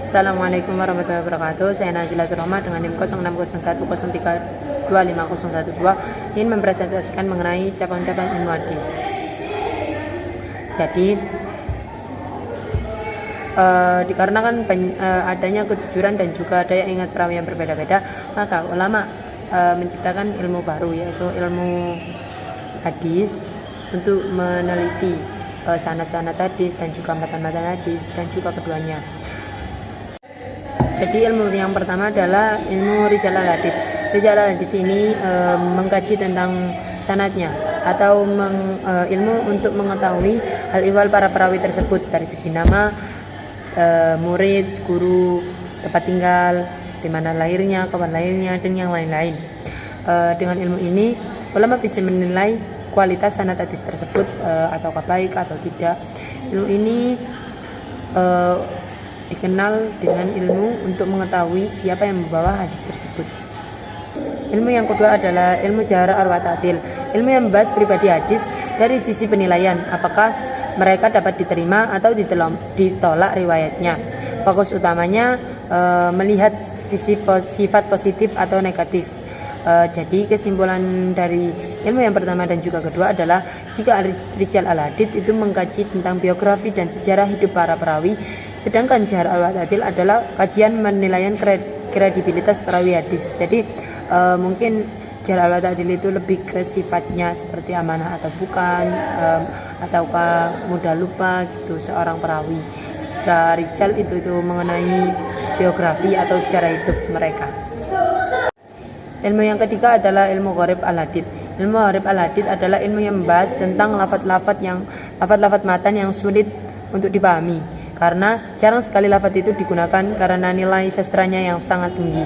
Assalamualaikum warahmatullahi wabarakatuh. Saya Nazilatul Rahmah dengan NIM 0601032512 ingin mempresentasikan mengenai cabang-cabang ilmu hadis. Jadi dikarenakan adanya kejujuran dan juga daya ingat perawi yang berbeda-beda, maka ulama menciptakan ilmu baru, yaitu ilmu hadis, untuk meneliti sanad-sanad hadis dan juga matan-matan hadis dan juga keduanya. Jadi ilmu yang pertama adalah ilmu rijal al-hadits. Rijal al-hadits ini mengkaji tentang sanadnya atau ilmu untuk mengetahui hal ihwal para perawi tersebut dari segi nama, murid, guru, tempat tinggal, di mana lahirnya, kapan lahirnya, dan yang lain-lain. Dengan ilmu ini ulama bisa menilai kualitas sanad hadis tersebut ataukah baik atau tidak. Ilmu ini dikenal dengan ilmu untuk mengetahui siapa yang membawa hadis tersebut. Ilmu yang kedua adalah ilmu jahrah wa ta'dil. Ilmu yang membahas pribadi hadis dari sisi penilaian, apakah mereka dapat diterima atau ditolak riwayatnya. Fokus utamanya melihat sifat positif atau negatif. Jadi kesimpulan dari ilmu yang pertama dan juga kedua adalah jika rijal al-hadits itu mengkaji tentang biografi dan sejarah hidup para perawi, sedangkan jahrah wa ta'dil adalah kajian penilaian kredibilitas perawi hadis. Jadi mungkin jahrah wa ta'dil itu lebih ke sifatnya seperti amanah atau bukan, ataukah mudah lupa gitu seorang perawi. Jika rijal itu mengenai biografi atau sejarah hidup mereka. Ilmu yang ketiga adalah ilmu gharib al-hadits. Ilmu gharib al-hadits adalah ilmu yang membahas tentang lafaz-lafaz matan yang sulit untuk dipahami, karena jarang sekali lafaz itu digunakan karena nilai sastranya yang sangat tinggi.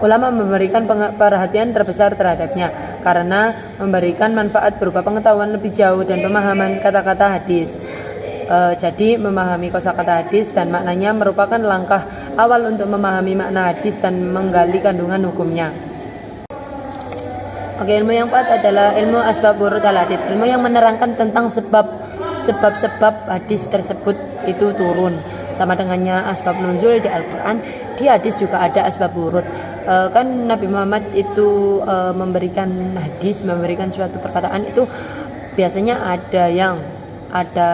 Ulama memberikan perhatian terbesar terhadapnya karena memberikan manfaat berupa pengetahuan lebih jauh dan pemahaman kata-kata hadis. Jadi memahami kosakata hadis dan maknanya merupakan langkah awal untuk memahami makna hadis dan menggali kandungan hukumnya. Oke, ilmu yang keempat adalah ilmu asbab wurud al-hadits. Ilmu yang menerangkan tentang sebab-sebab hadis tersebut itu turun. Sama dengannya asbab nuzul di Al-Quran, di hadis juga ada asbab wurud. Kan Nabi Muhammad itu memberikan hadis, memberikan suatu perkataan itu biasanya ada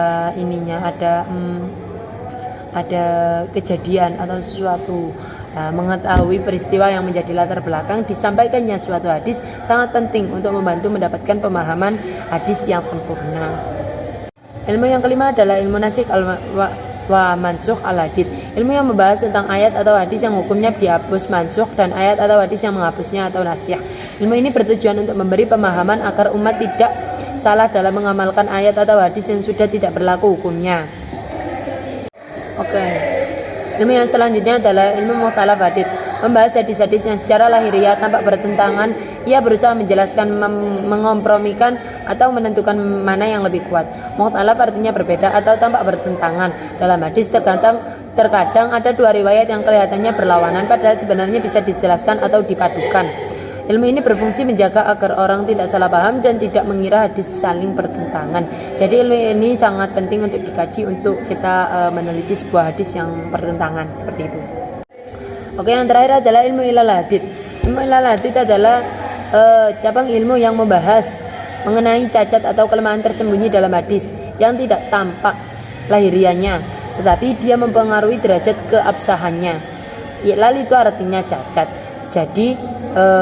kejadian atau sesuatu. Mengetahui peristiwa yang menjadi latar belakang disampaikannya suatu hadis sangat penting untuk membantu mendapatkan pemahaman hadis yang sempurna. Ilmu yang kelima adalah ilmu nasikh wa mansukh al-hadits. Ilmu yang membahas tentang ayat atau hadis yang hukumnya dihapus mansukh dan ayat atau hadis yang menghapusnya atau nasikh. Ilmu ini bertujuan untuk memberi pemahaman agar umat tidak salah dalam mengamalkan ayat atau hadis yang sudah tidak berlaku hukumnya. Oke. Ilmu yang selanjutnya adalah ilmu mukhtalaf hadits. Membahas hadis-hadis yang secara lahiriah tampak bertentangan, ia berusaha menjelaskan, mengompromikan atau menentukan mana yang lebih kuat. Mukhtalaf artinya berbeda atau tampak bertentangan. Dalam hadis terkadang ada dua riwayat yang kelihatannya berlawanan padahal sebenarnya bisa dijelaskan atau dipadukan. Ilmu ini berfungsi menjaga agar orang tidak salah paham dan tidak mengira hadis saling bertentangan. Jadi ilmu ini sangat penting untuk dikaji untuk kita meneliti sebuah hadis yang bertentangan seperti itu. Oke, yang terakhir adalah ilmu ilal hadits. Ilmu ilal hadits adalah cabang ilmu yang membahas mengenai cacat atau kelemahan tersembunyi dalam hadis yang tidak tampak lahiriahnya, tetapi dia mempengaruhi derajat keabsahannya. Ilal itu artinya cacat. Jadi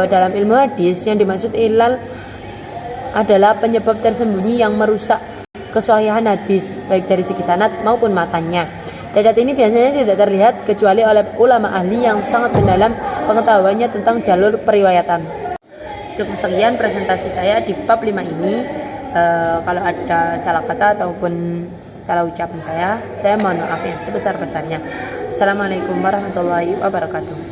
dalam ilmu hadis yang dimaksud ilal adalah penyebab tersembunyi yang merusak kesahihan hadis baik dari segi sanad maupun matanya. Cacat ini biasanya tidak terlihat kecuali oleh ulama ahli yang sangat mendalam pengetahuannya tentang jalur periwayatan. Cukup sekian presentasi saya di bab 5 ini. Kalau ada salah kata ataupun salah ucapan saya mohon maaf yang sebesar-besarnya. Assalamualaikum warahmatullahi wabarakatuh.